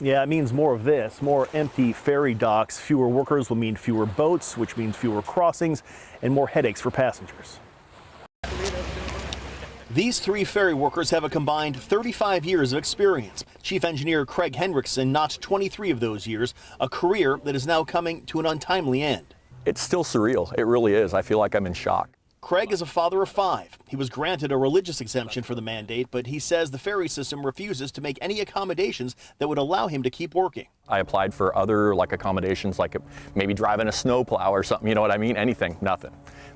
Yeah, it means more of this, more empty ferry docks. Fewer workers will mean fewer boats, which means fewer crossings and more headaches for passengers. These three ferry workers have a combined 35 years of experience. Chief Engineer Craig Henriksen notched 23 of those years, a career that is now coming to an untimely end. It's still surreal. It really is. I feel like I'm in shock. Craig is a father of 5. He was granted a religious exemption for the mandate, but he says the ferry system refuses to make any accommodations that would allow him to keep working. I applied for other accommodations, like maybe driving a snowplow or something, you know what I mean? Anything, nothing.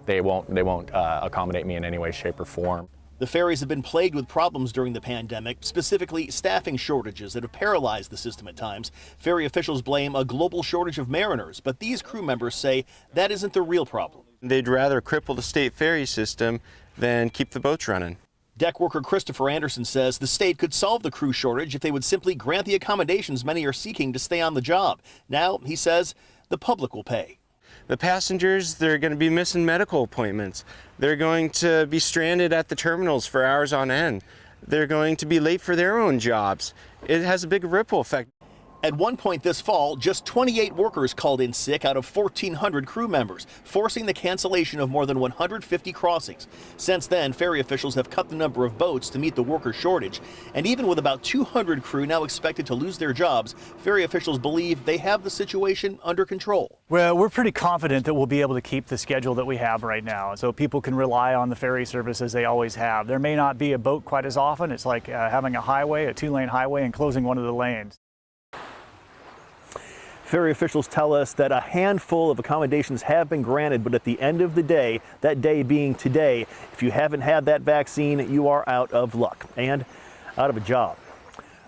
They won't accommodate me in any way, shape, or form. The ferries have been plagued with problems during the pandemic, specifically staffing shortages that have paralyzed the system at times. Ferry officials blame a global shortage of mariners, but these crew members say that isn't the real problem. They'd rather cripple the state ferry system than keep the boats running. Deck worker Christopher Anderson says the state could solve the crew shortage if they would simply grant the accommodations many are seeking to stay on the job. Now, he says, the public will pay. The passengers, they're going to be missing medical appointments. They're going to be stranded at the terminals for hours on end. They're going to be late for their own jobs. It has a big ripple effect. At one point this fall, just 28 workers called in sick out of 1,400 crew members, forcing the cancellation of more than 150 crossings. Since then, ferry officials have cut the number of boats to meet the worker shortage. And even with about 200 crew now expected to lose their jobs, ferry officials believe they have the situation under control. Well, we're pretty confident that we'll be able to keep the schedule that we have right now, so people can rely on the ferry service as they always have. There may not be a boat quite as often. It's like having a highway, a 2-lane highway, and closing one of the lanes. Ferry officials tell us that a handful of accommodations have been granted, but at the end of the day, that day being today, if you haven't had that vaccine, you are out of luck and out of a job.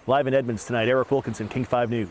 Live in Edmonds tonight, Eric Wilkinson, King 5 News.